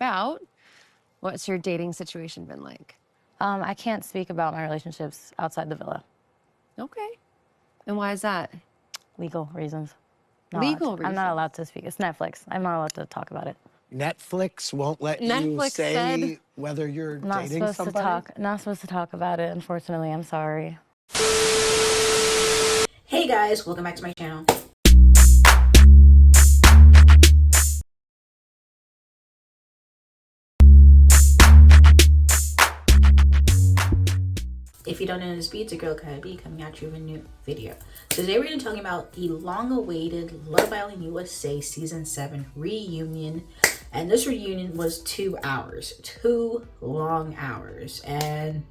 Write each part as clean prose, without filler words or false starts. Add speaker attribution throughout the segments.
Speaker 1: about. What's your dating situation been like?
Speaker 2: I can't speak about my relationships outside the villa.
Speaker 1: Okay. And why is that?
Speaker 2: Legal reasons.
Speaker 1: Legal reasons?
Speaker 2: I'm not allowed to speak. It's Netflix. I'm not allowed to talk about it.
Speaker 3: Netflix won't let you
Speaker 1: Netflix
Speaker 3: say
Speaker 1: said-
Speaker 3: whether you're
Speaker 2: Not
Speaker 3: dating
Speaker 2: supposed
Speaker 3: somebody?
Speaker 2: not supposed to talk about it, unfortunately. I'm sorry.
Speaker 4: Hey guys, welcome back to my channel. If you don't know this beat, it's a girl KylerB coming at you with a new video. So today we're going to be talking about the long-awaited Love Island USA Season 7 reunion. And this reunion was 2 hours. 2 long hours. And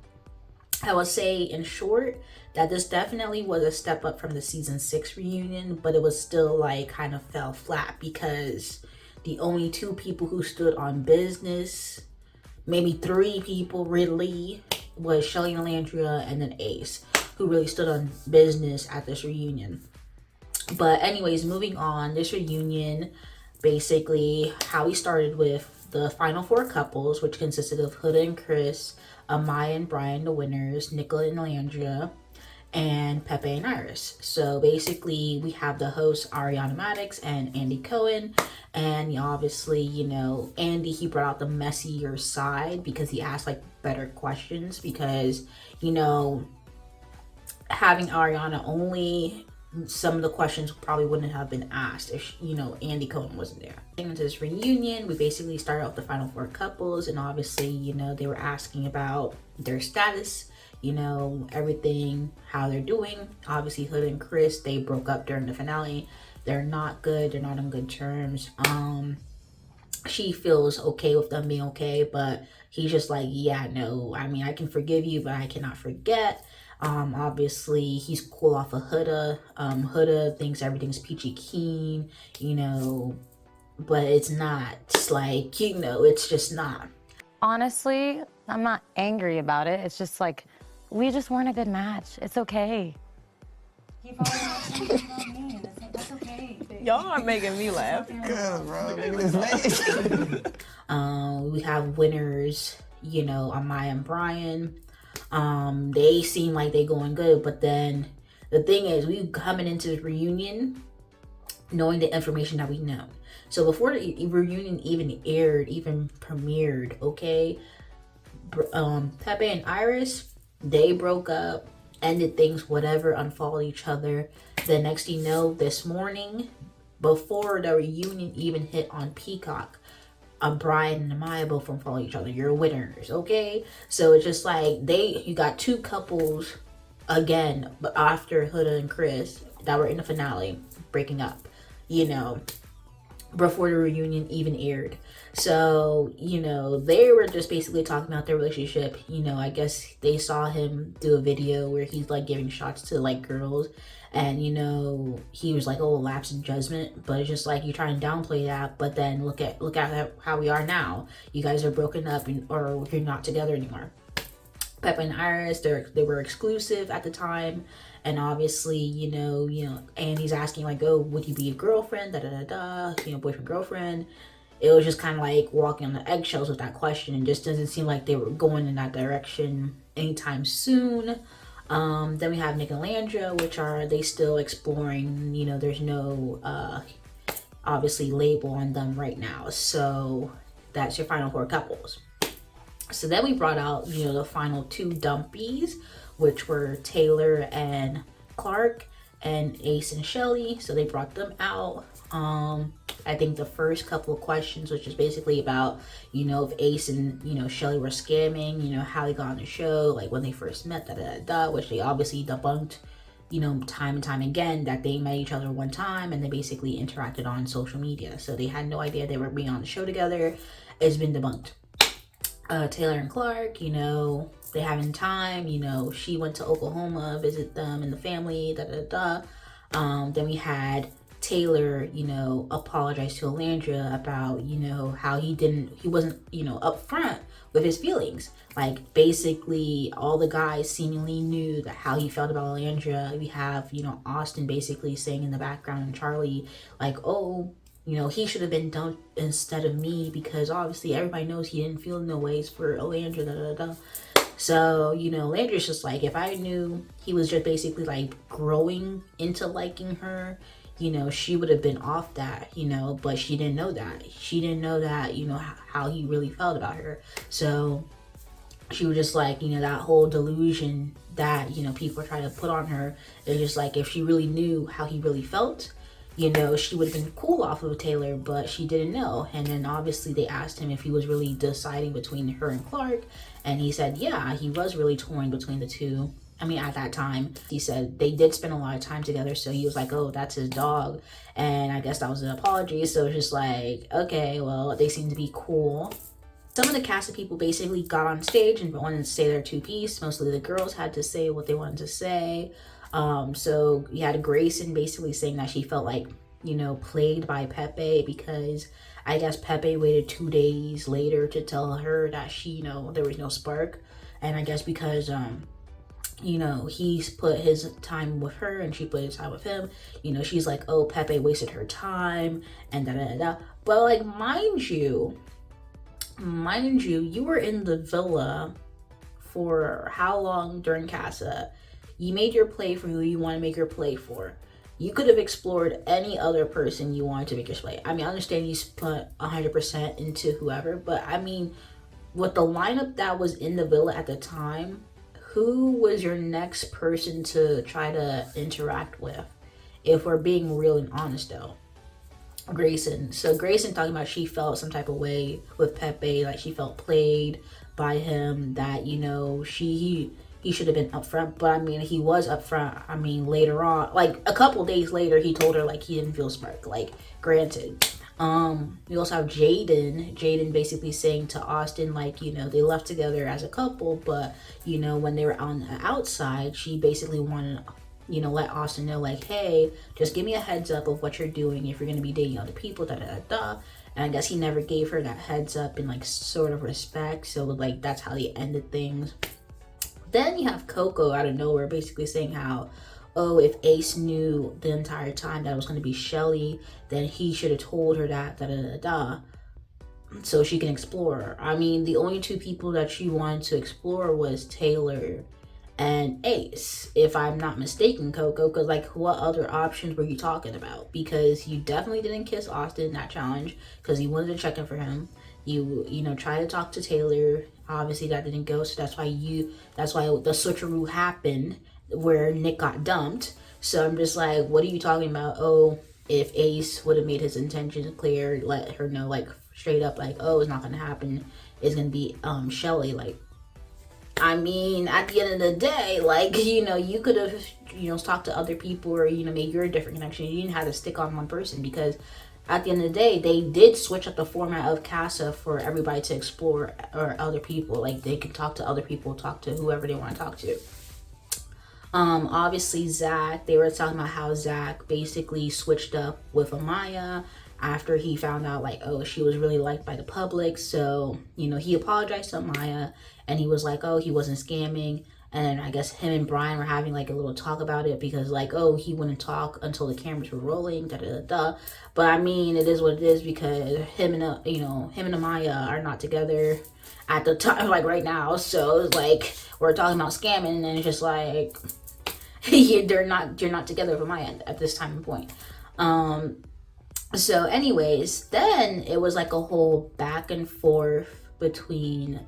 Speaker 4: I will say in short that this definitely was a step up from the Season 6 reunion. But it was still like kind of fell flat because the only 2 people who stood on business, maybe 3 people really, was Chelley and Olandria and then Ace, who really stood on business at this reunion. But anyways, moving on, this reunion, basically how we started with the final 4 couples, which consisted of Huda and Chris, Amaya and Brian, the winners, Nicola and Olandria, and Pepe and Iris. So basically we have the hosts Ariana Madix and Andy Cohen, and obviously, you know, Andy, he brought out the messier side because he asked like better questions, because, you know, having Ariana only, some of the questions probably wouldn't have been asked if, you know, Andy Cohen wasn't there. Into this reunion, we basically started off the final 4 couples, and obviously, you know, they were asking about their status, you know, everything, how they're doing. Obviously, Huda and Chris, they broke up during the finale. They're not good. They're not on good terms. She feels okay with them being okay, but he's just like, yeah, no, I mean, I can forgive you, but I cannot forget. Obviously, he's cool off of Huda. Huda thinks everything's peachy keen, you know, but it's not. It's like, you know, it's just not.
Speaker 2: Honestly, I'm not angry about it. It's just like, we just weren't a good match. It's okay. He probably has something about me, and that's okay.
Speaker 5: Y'all are making me laugh.
Speaker 3: Good, bro. Look at his face.
Speaker 4: We have winners, you know, Amaya and Brian. They seem like they going good, but then the thing is, we coming into the reunion knowing the information that we know. So before the reunion even aired, even premiered, okay, Pepe and Iris, they broke up, ended things, whatever, unfollowed each other. The next thing you know, this morning, before the reunion even hit on Peacock, Brian and Amaya both unfollowed each other. You're winners, okay? So it's just like you got 2 couples again, but after Huda and Chris that were in the finale breaking up, you know, before the reunion even aired. So, you know, they were just basically talking about their relationship. You know, I guess they saw him do a video where he's like giving shots to like girls, and, you know, he was like, oh, lapse in judgment. But it's just like, you try and downplay that, but then look at how we are now. You guys are broken up, or you're not together anymore. Pepe and Iris, they were exclusive at the time, and obviously, you know, Andy's asking like, oh, would you be a girlfriend, you know, boyfriend, girlfriend. It was just kind of like walking on the eggshells with that question, and just doesn't seem like they were going in that direction anytime soon. Then we have Nick and Olandria, which are they still exploring. You know, there's no obviously label on them right now. So that's your final 4 couples. So then we brought out, you know, the final 2 dumpies, which were Taylor and Clark, and Ace and Chelley. So they brought them out. I think the first couple of questions, which is basically about, you know, if Ace and, you know, Chelley were scamming, you know, how they got on the show, like when they first met, which they obviously debunked, you know, time and time again, that they met each other one time and they basically interacted on social media. So they had no idea they were being on the show together. It's been debunked. Taylor and Clark, you know, they having time, you know, she went to Oklahoma, visit them and the family, Then we had Taylor, you know, apologize to Olandria about, you know, how he wasn't, you know, upfront with his feelings. Like, basically, all the guys seemingly knew that how he felt about Olandria. We have, you know, Austin basically saying in the background, and Charlie, like, oh, you know, he should have been dumped instead of me, because obviously everybody knows he didn't feel no ways for Olandria, da da da. So, you know, Landry's just like, if I knew he was just basically like growing into liking her, you know, she would have been off that, you know, but she didn't know that. She didn't know that, you know, how he really felt about her. So she was just like, you know, that whole delusion that, you know, people try to put on her. It's just like, if she really knew how he really felt, you know, she would have been cool off of Taylor, but she didn't know. And then obviously they asked him if he was really deciding between her and Clark, and he said, yeah, he was really torn between the two. I mean, at that time, he said they did spend a lot of time together, so he was like, oh, that's his dog. And I guess that was an apology. So it's just like, okay, well, they seem to be cool. Some of the cast of people basically got on stage and wanted to say their two-piece. Mostly the girls had to say what they wanted to say. So you had Grayson basically saying that she felt like, you know, played by Pepe, because I guess Pepe waited 2 days later to tell her that she, you know, there was no spark. And I guess because, you know, he's put his time with her and she put his time with him, you know, she's like, oh, Pepe wasted her time and da da da da. But like, mind you, you were in the villa for how long during Casa? You made your play for who you want to make your play for. You could have explored any other person you wanted to make your play. I mean, I understand you put 100% into whoever, but I mean, with the lineup that was in the villa at the time, who was your next person to try to interact with? If we're being real and honest though. Grayson. So Grayson talking about she felt some type of way with Pepe, like she felt played by him, that, you know, he should have been upfront. But I mean, he was upfront. I mean, later on, like a couple days later, he told her like he didn't feel spark. Like, granted. We also have Jaden basically saying to Austin, like, you know, they left together as a couple, but, you know, when they were on the outside, she basically wanted, you know, let Austin know, like, hey, just give me a heads up of what you're doing if you're going to be dating other people, da da da da. And I guess he never gave her that heads up in, like, sort of respect. So, like, that's how they ended things. Then you have Coco out of nowhere basically saying how, oh, if Ace knew the entire time that it was going to be Chelley, then he should have told her that, da da da da, so she can explore. I mean, the only two people that she wanted to explore was Taylor and Ace, if I'm not mistaken, Coco, because like, what other options were you talking about? Because you definitely didn't kiss Austin in that challenge because you wanted to check in for him. You know, try to talk to Taylor. Obviously that didn't go, so that's why the switcheroo happened where Nick got dumped. So I'm just like, what are you talking about? Oh, if Ace would have made his intentions clear, let her know, like, straight up, like, oh, it's not gonna happen, it's gonna be Chelley. Like, I mean, at the end of the day, like, you know, you could have, you know, talked to other people, or, you know, made your different connection. You didn't have to stick on one person, because at the end of the day, they did switch up the format of Casa for everybody to explore, or other people. Like, they could talk to other people, talk to whoever they want to talk to. Obviously Zach, they were talking about how Zach basically switched up with Amaya after he found out, like, oh, she was really liked by the public. So, you know, he apologized to Amaya and he was like, oh, he wasn't scamming. And then I guess him and Brian were having like a little talk about it, because like, oh, he wouldn't talk until the cameras were rolling, da da da da. But I mean, it is what it is, because him and Amaya are not together at the time, like right now. So it's like, we're talking about scamming, and it's just like, you're not together from my end at this time and point. So anyways, then it was like a whole back and forth between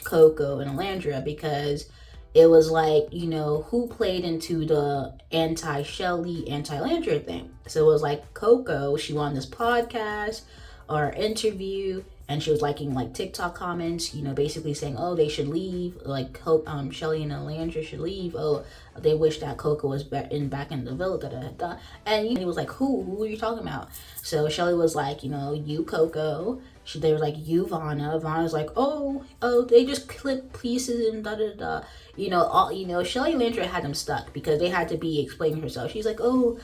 Speaker 4: Coco and Olandria, because it was like, you know, who played into the anti-Chelley, anti-Olandria thing. So it was like Coco, she won this podcast or interview, and she was liking like TikTok comments, you know, basically saying, oh, they should leave, like Chelley and Olandria should leave. Oh, they wish that Coco was back in the villa, da da da. And you know, he was like, who are you talking about? So Chelley was like, you know, you Coco. They were like, you Vanna. Vanna's like, oh, they just clip pieces and da da da. You know, Chelley and Olandria had them stuck because they had to be explaining herself. She's like, oh,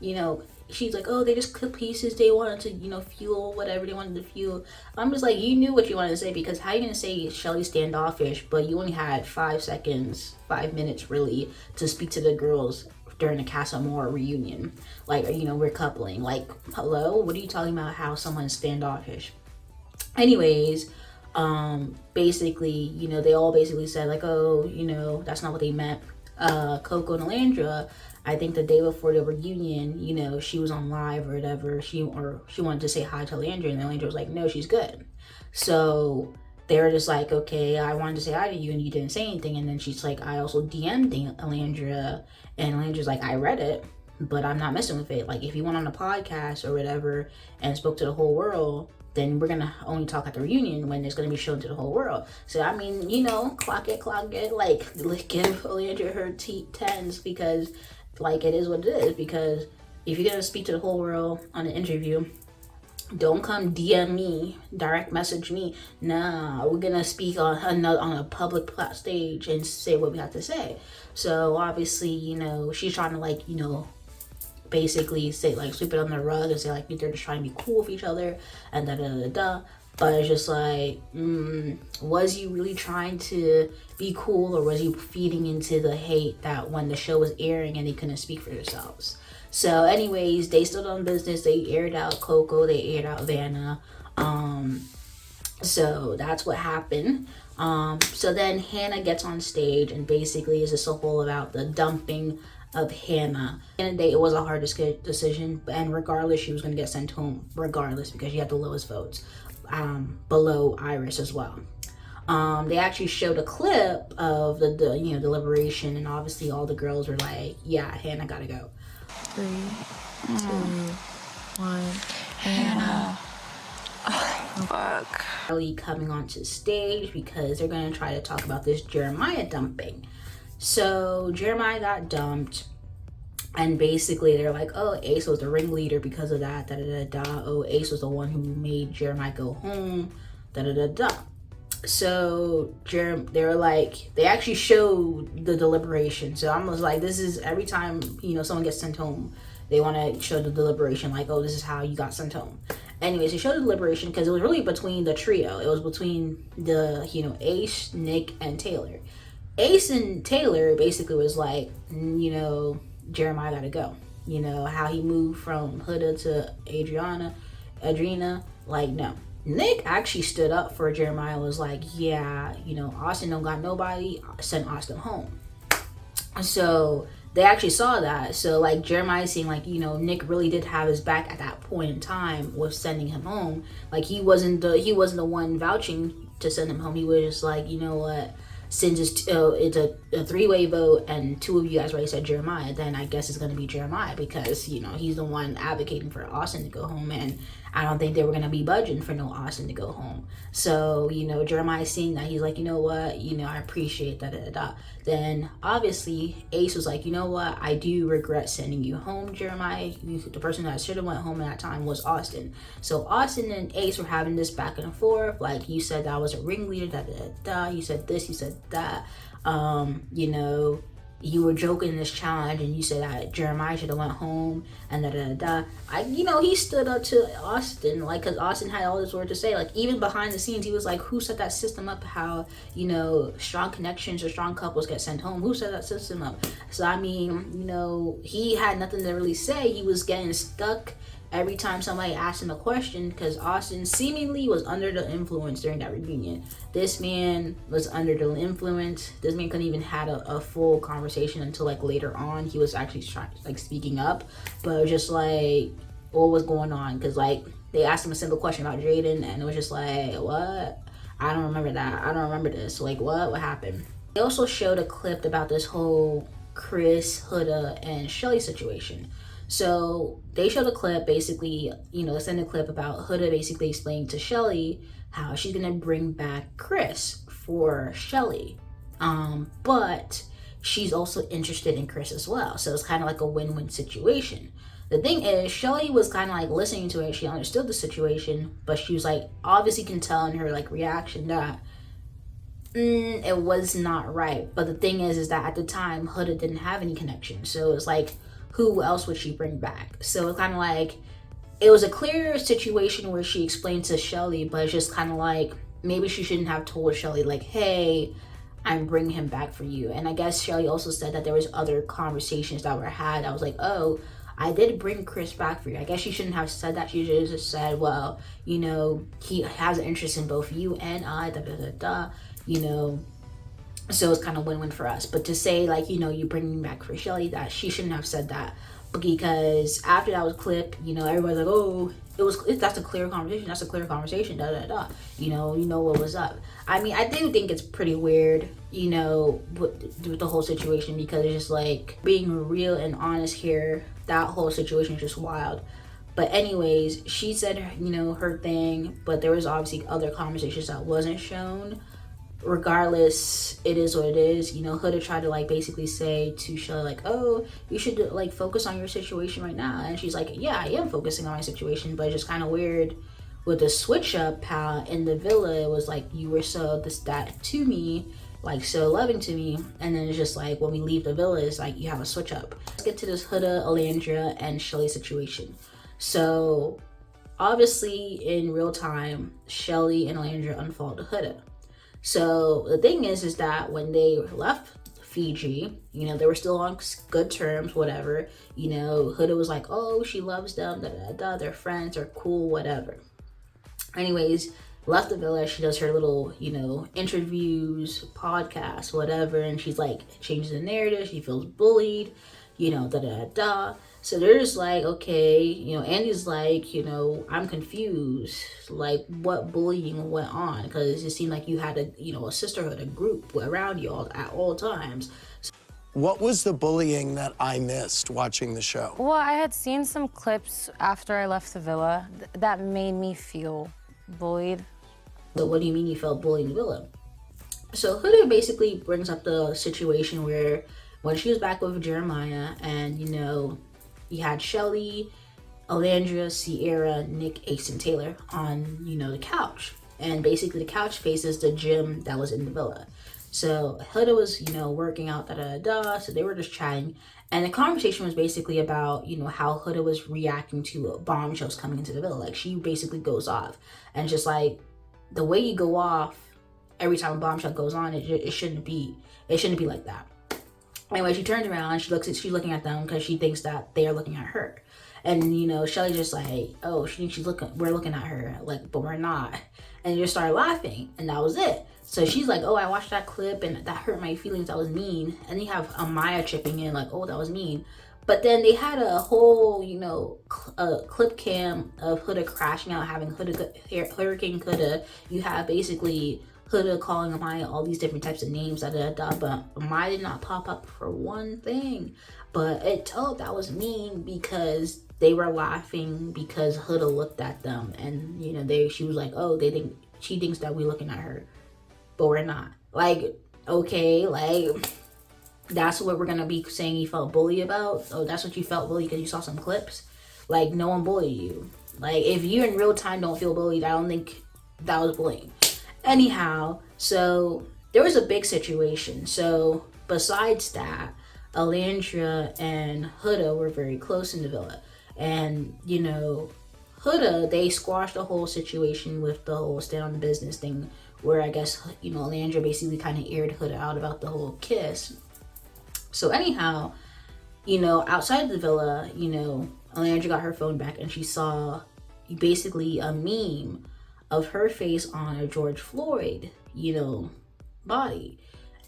Speaker 4: you know, she's like, oh, they just clip pieces. They wanted to, you know, fuel whatever they wanted to fuel. I'm just like, you knew what you wanted to say, because how are you going to say Chelley standoffish, but you only had 5 minutes really to speak to the girls during the Casa Amor reunion. Like, you know, we're coupling. Like, hello? What are you talking about how someone's standoffish? Anyways, basically, you know, they all basically said like, oh, you know, that's not what they meant. Coco and Olandria, I think the day before the reunion, you know, she was on live or whatever. She wanted to say hi to Olandria, and Olandria was like, no, she's good. So they were just like, okay, I wanted to say hi to you and you didn't say anything. And then she's like, I also DM'd Olandria, and Olandria's like, I read it, but I'm not messing with it. Like, if you went on a podcast or whatever and spoke to the whole world, then we're gonna only talk at the reunion when it's gonna be shown to the whole world. So I mean, you know, clock it, like give Olandria her tens, because like it is what it is. Because if you're gonna speak to the whole world on an interview, don't come DM me, direct message me. Nah, we're gonna speak on a public stage and say what we have to say. So obviously, you know, she's trying to like, you know, basically say like sweep it on the rug and say like they're just trying to be cool with each other and da da da da. But it's just like, was you really trying to be cool, or was you feeding into the hate that when the show was airing and they couldn't speak for themselves? So anyways, they still done business. They aired out Coco, they aired out Vanna. So that's what happened. So then Hannah gets on stage and basically is just a whole about the dumping of Hannah. And it was a hard decision, and regardless, she was going to get sent home regardless because she had the lowest votes, below Iris as well. They actually showed a clip of the you know, deliberation, and obviously all the girls were like, yeah, Hannah gotta go.
Speaker 5: 3, 2, 1. Hannah. Oh, fuck.
Speaker 4: Chelley coming onto stage because they're gonna try to talk about this Jeremiah dumping. So Jeremiah got dumped, and basically they're like, oh, Ace was the ringleader because of that, da da da da. Oh, Ace was the one who made Jeremiah go home, da da da da. So they were like, they actually showed the deliberation. So I was like, this is every time, you know, someone gets sent home, they want to show the deliberation, like, oh, this is how you got sent home. Anyways, they showed the deliberation because it was really between the trio. It was between the, you know, Ace, Nick, and Taylor. Ace and Taylor basically was like, you know, Jeremiah gotta go. You know, how he moved from Huda to Adriana, like, no. Nick actually stood up for Jeremiah, was like, yeah, you know, Austin don't got nobody, send Austin home. So they actually saw that. So like Jeremiah seeing like, you know, Nick really did have his back at that point in time with sending him home. Like he wasn't the one vouching to send him home. He was just like, you know what, since it's a three-way vote and two of you guys already said Jeremiah, then I guess it's going to be Jeremiah, because, you know, he's the one advocating for Austin to go home, and I don't think they were going to be budging for no Austin to go home. So, you know, Jeremiah seeing that, he's like, you know what, you know, I appreciate that. Then obviously Ace was like, you know what, I do regret sending you home, Jeremiah. The person that should have went home at that time was Austin. So Austin and Ace were having this back and forth, like, you said that I was a ringleader, you said this, you said that, you know, you were joking in this challenge and you said that Jeremiah should have went home and you know, he stood up to Austin, like, because Austin had all this word to say. Like, even behind the scenes, he was like, who set that system up, how, you know, strong connections or strong couples get sent home? Who set that system up? So I mean, you know, he had nothing to really say. He was getting stuck every time somebody asked him a question, because Austin seemingly was under the influence during that reunion. This man was under the influence. This man couldn't even had a full conversation until like later on. He was actually speaking up, but it was just like, what was going on? Because like they asked him a simple question about Jaden, and it was just like, what? I don't remember that. I don't remember this. Like, what happened? They also showed a clip about this whole Chris, Huda, and Chelley situation. So they showed a clip, basically, you know, send a clip about Huda basically explaining to Chelley how she's gonna bring back Chris for Chelley, but she's also interested in Chris as well. So it's kind of like a win-win situation. The thing is, Chelley was kind of like listening to it. She understood the situation, but she was like, obviously can tell in her like reaction that it was not right. But the thing is that at the time, Huda didn't have any connection. So it's like, who else would she bring back? So it's kind of like, it was a clear situation where she explained to Chelley, but it's just kind of like, maybe she shouldn't have told Chelley like, hey, I'm bringing him back for you. And I guess Chelley also said that there was other conversations that were had. I was like, oh, I did bring Chris back for you. I guess she shouldn't have said that. She just said, well, you know, he has an interest in both you and I, you know, so it's kind of win-win for us. But to say, like, you know, you bring me back for Chelley, that she shouldn't have said that. Because after that was clipped, you know, everybody's like, oh, that's a clear conversation. That's a clear conversation. You know what was up. I mean, I do think it's pretty weird, you know, with the whole situation, because it's just like being real and honest here. That whole situation is just wild. But anyways, she said, you know, her thing, but there was obviously other conversations that wasn't shown. Regardless, it is what it is. You know, Huda tried to like basically say to Chelley like, oh, you should like focus on your situation right now. And she's like, yeah, I am focusing on my situation, but it's just kind of weird with the switch up how in the villa it was like you were so that to me, like so loving to me, and then it's just like when we leave the villa it's like you have a switch up. Let's get to this Huda, Olandria, and Chelley situation. So obviously in real time, Chelley and Olandria unfollowed Huda. So the thing is that when they left Fiji, you know, they were still on good terms, whatever. You know, Huda was like, oh, she loves them, they're friends, they're cool, whatever. Anyways, left the villa, she does her little, you know, interviews, podcasts, whatever, and she's like, changes the narrative, she feels bullied, you know, So they're just like, okay, you know, Andy's like, you know, I'm confused, like what bullying went on, because it seemed like you had a, you know, a sisterhood, a group around you all at all times.
Speaker 3: What was the bullying that I missed watching the show?
Speaker 2: Well, I had seen some clips after I left the villa that made me feel bullied.
Speaker 4: So what do you mean you felt bullied in the villa? So Huda basically brings up the situation where when she was back with Jeremiah and, you know, you had Chelley, Olandria, Sierra, Nick, Ace, and Taylor on, you know, the couch. And basically the couch faces the gym that was in the villa. So Huda was, you know, working out, so they were just chatting. And the conversation was basically about, you know, how Huda was reacting to bombshells coming into the villa. Like, she basically goes off. And just like, the way you go off every time a bombshell goes on, it shouldn't be like that. Anyway, she turns around, she's looking at them because she thinks that they are looking at her. And, you know, Chelley's just like, oh, we're looking at her, like, but we're not. And they just started laughing, and that was it. So she's like, oh, I watched that clip, and that hurt my feelings, that was mean. And you have Amaya chipping in, like, oh, that was mean. But then they had a whole, you know, clip cam of Huda crashing out, having Hurricane Huda. You have basically Huda calling Amaya all these different types of names, but Amaya did not pop up for one thing. But it told that was mean because they were laughing because Huda looked at them, and you know, she was like, oh, she thinks that we're looking at her, but we're not. Like, okay, like, that's what we're gonna be saying you felt bullied about? Oh, that's what you felt bullied because you saw some clips? Like, no one bullied you. Like, if you in real time don't feel bullied, I don't think that was bullying. Anyhow, so there was a big situation. So besides that, Olandria and Huda were very close in the villa. And, you know, Huda, they squashed the whole situation with the whole stand on the business thing, where I guess, you know, Olandria basically kind of aired Huda out about the whole kiss. So anyhow, you know, outside the villa, you know, Olandria got her phone back and she saw basically a meme of her face on a George Floyd, you know, body.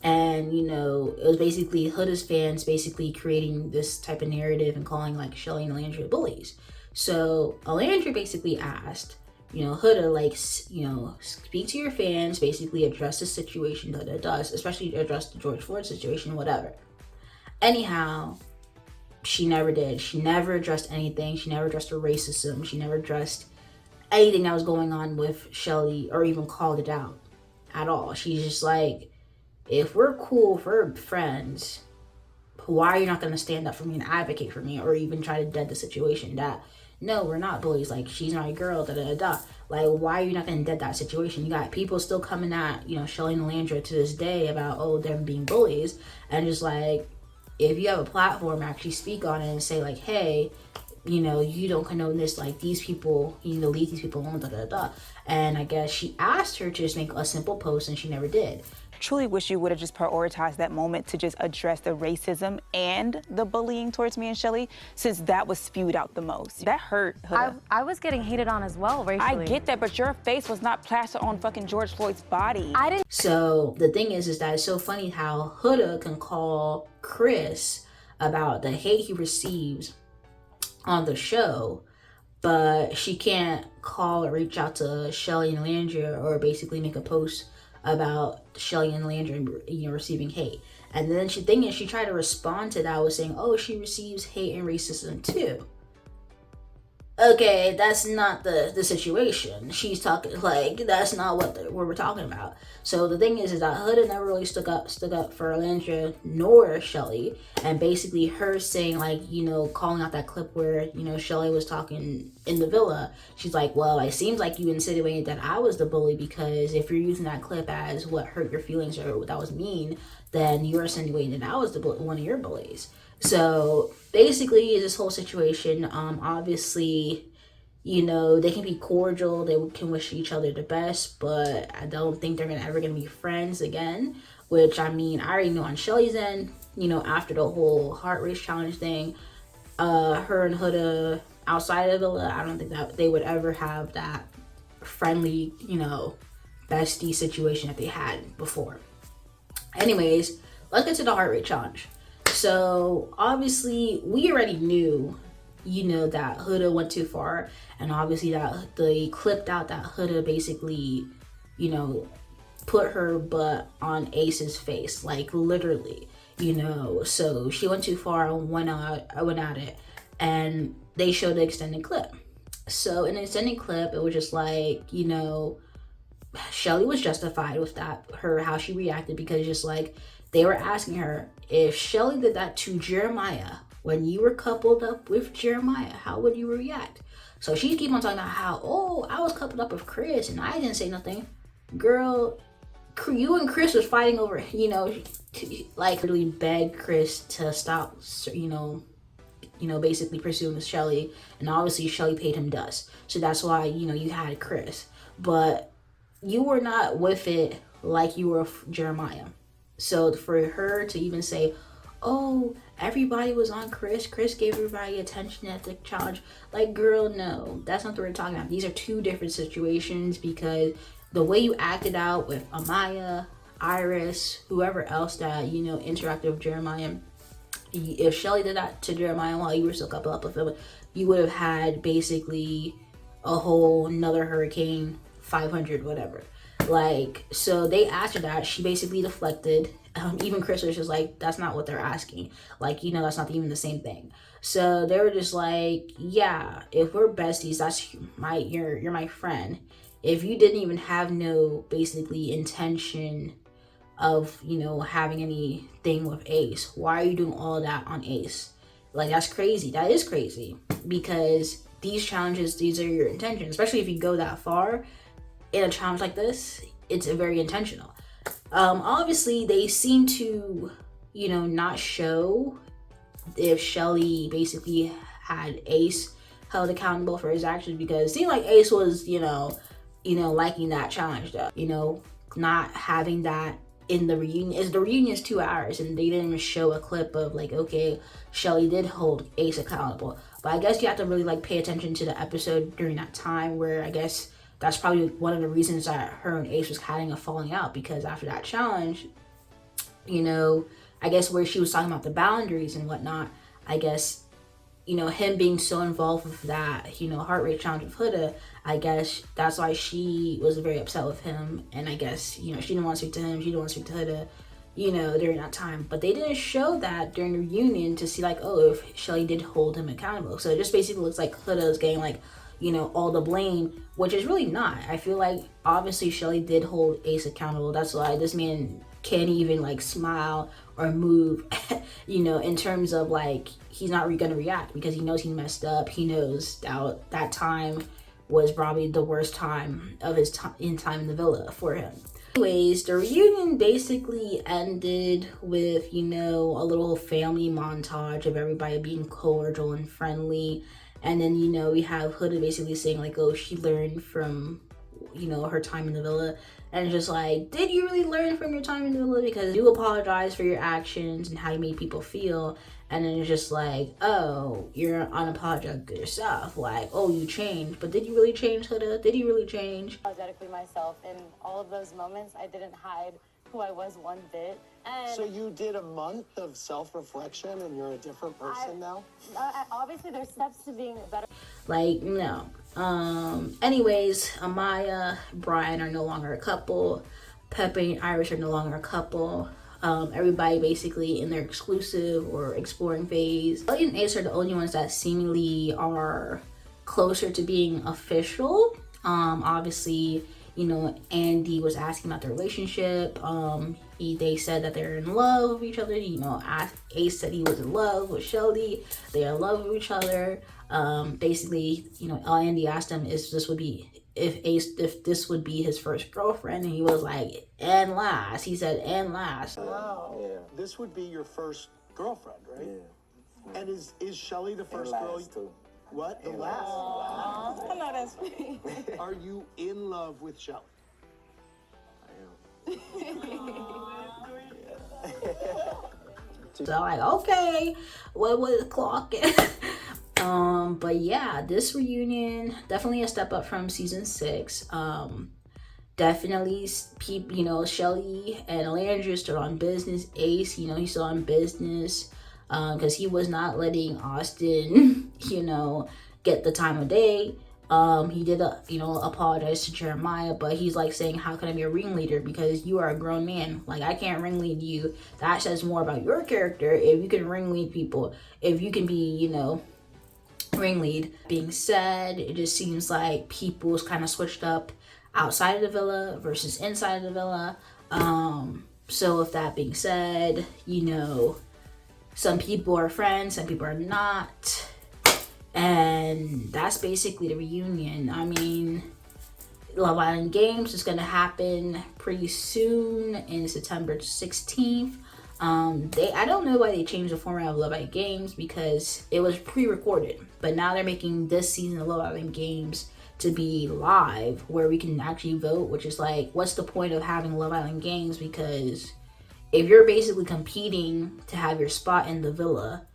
Speaker 4: And, you know, it was basically Huda's fans basically creating this type of narrative and calling like Chelley and Olandria bullies. So Olandria basically asked, you know, Huda, like, you know, speak to your fans, basically address the situation, especially address the George Floyd situation, whatever. Anyhow, she never did. She never addressed anything. She never addressed her racism. She never addressed anything that was going on with Chelley or even called it out at all. She's just like, if we're cool, if we're friends, why are you not going to stand up for me and advocate for me or even try to dead the situation? That, no, we're not bullies. Like, she's my girl, Like, why are you not going to dead that situation? You got people still coming at, you know, Chelley and Olandria to this day about, oh, them being bullies. And just like, if you have a platform, actually speak on it and say like, hey, you know, you don't condone this, like these people, you know, leave these people alone, da da da. And I guess she asked her to just make a simple post and she never did.
Speaker 6: Truly wish you would have just prioritized that moment to just address the racism and the bullying towards me and Chelley, since that was spewed out the most. That hurt, Huda.
Speaker 2: I was getting hated on as well, racially.
Speaker 6: I get that, but your face was not plastered on fucking George Floyd's body.
Speaker 2: I didn't.
Speaker 4: So the thing is that it's so funny how Huda can call Chris about the hate he receives on the show, but she can't call or reach out to Chelley and Olandria or basically make a post about Chelley and Olandria, you know, receiving hate. And then she tried to respond to that with saying, oh, she receives hate and racism too. Okay, that's not the situation. She's talking, like, that's not what we're talking about. So the thing is that Huda never really stuck up for Olandria nor Chelley, and basically her saying, like, you know, calling out that clip where, you know, Chelley was talking in the villa. She's like, well, it seems like you insinuated that I was the bully, because if you're using that clip as what hurt your feelings or what that was mean, then you're insinuating that I was one of your bullies. So basically, this whole situation, obviously, you know, they can be cordial, they can wish each other the best, but I don't think they're ever gonna be friends again. Which, I mean, I already know on Chelley's end, you know, after the whole heart race challenge thing, her and Huda outside of the villa, I don't think that they would ever have that friendly, you know, bestie situation that they had before. Anyways, let's get to the heart rate challenge. So obviously we already knew, you know, that Huda went too far, and obviously that they clipped out that Huda basically, you know, put her butt on Ace's face, like literally, you know. So she went too far and went at it, and they showed the extended clip. So in the extended clip, it was just like, you know, Chelley was justified with that, how she reacted, because just like they were asking her, if Chelley did that to Jeremiah when you were coupled up with Jeremiah, how would you react? So she keep on talking about how, oh, I was coupled up with Chris and I didn't say nothing. Girl, you and Chris was fighting over, you know, like really begged Chris to stop, you know, basically pursuing Chelley, and obviously Chelley paid him dust. So that's why, you know, you had Chris, but you were not with it like you were with Jeremiah. So for her to even say, oh, everybody was on Chris gave everybody attention at the challenge, like, girl, no, that's not what we're talking about. These are two different situations, because the way you acted out with Amaya, Iris, whoever else that, you know, interacted with Jeremiah, if Chelley did that to Jeremiah while you were still coupled up with him, you would have had basically a whole another hurricane 500 whatever. Like, so they asked her that, she basically deflected. Even Chris was just like, that's not what they're asking, like, you know, that's not even the same thing. So they were just like, yeah, if we're besties, that's you're my friend. If you didn't even have no basically intention of, you know, having anything with Ace, why are you doing all that on Ace? Like, that's crazy. That is crazy, because these challenges, these are your intentions, especially if you go that far in a challenge like this. It's very intentional. Obviously they seem to, you know, not show if Chelley basically had Ace held accountable for his actions, because it seemed like Ace was, you know, liking that challenge though, you know, not having that in the reunion. The reunion is 2 hours and they didn't even show a clip of like, okay, Chelley did hold Ace accountable. But I guess you have to really like pay attention to the episode during that time, where I guess that's probably one of the reasons that her and Ace was having a falling out, because after that challenge, you know, I guess where she was talking about the boundaries and whatnot, I guess, you know, him being so involved with that, you know, heart rate challenge with Huda, I guess that's why she was very upset with him. And I guess, you know, she didn't want to speak to him, she didn't want to speak to Huda, you know, during that time. But they didn't show that during the reunion to see like, oh, if Chelley did hold him accountable. So it just basically looks like Huda's getting like, you know, all the blame, which is really not. I feel like obviously Chelley did hold Ace accountable. That's why this man can't even like smile or move, you know, in terms of like, he's not gonna react, because he knows he messed up. He knows that time was probably the worst time of his time in the villa for him. Anyways, the reunion basically ended with, you know, a little family montage of everybody being cordial and friendly. And then, you know, we have Huda basically saying like, oh, she learned from, you know, her time in the villa. And it's just like, did you really learn from your time in the villa? Because you apologize for your actions and how you made people feel. And then it's just like, oh, you're unapologetic yourself. Like, oh, you changed. But did you really change, Huda? Did you really change?
Speaker 2: Apologetically myself. In all of those moments, I didn't hide who I was one bit. And
Speaker 3: So you did a month of self-reflection and you're a different person now?
Speaker 2: obviously, there's steps to being better.
Speaker 4: Like, no. Anyways, Amaya, Brian are no longer a couple. Pepe and Iris are no longer a couple. Everybody basically in their exclusive or exploring phase. Chelley and Ace are the only ones that seemingly are closer to being official. Obviously, you know, Andy was asking about their relationship. They said that they're in love with each other. You know, Ace said he was in love with Chelley. They're in love with each other. Basically, you know, Andy asked him if this would be his first girlfriend, and he was like, and last. He said, and last.
Speaker 3: Wow. Yeah. This would be your first girlfriend, right? Yeah. And is Chelley the first girl? Too. What? The last? Wow.
Speaker 5: I know that's right.
Speaker 3: Are you in love with Chelley?
Speaker 4: So I'm like, okay, what was the clock? But yeah, this reunion definitely a step up from season 6. Definitely, you know, Chelley and Olandria stood on business. Ace, you know, he's still on business because he was not letting Austin, you know, get the time of day. He did, you know, apologize to Jeremiah, but he's like saying, how can I be a ringleader? Because you are a grown man. Like, I can't ringlead you. That says more about your character if you can ringlead people. If you can be, you know, ringlead. Being said, it just seems like people's kind of switched up outside of the villa versus inside of the villa. So with that being said, you know, some people are friends, some people are not. And that's basically the reunion. I mean, Love Island Games is going to happen pretty soon in September 16th. I don't know why they changed the format of Love Island Games because it was pre-recorded. But now they're making this season of Love Island Games to be live where we can actually vote, which is like, what's the point of having Love Island Games? Because if you're basically competing to have your spot in the villa,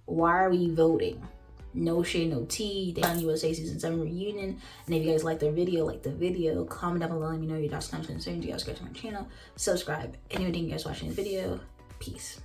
Speaker 4: why are we voting? No shade, no tea. The USA Season 7 reunion. And if you guys like the video, comment down below, let me know your thoughts, comments, concerns. You guys subscribe to my channel, subscribe. Anything you guys watching the video, peace.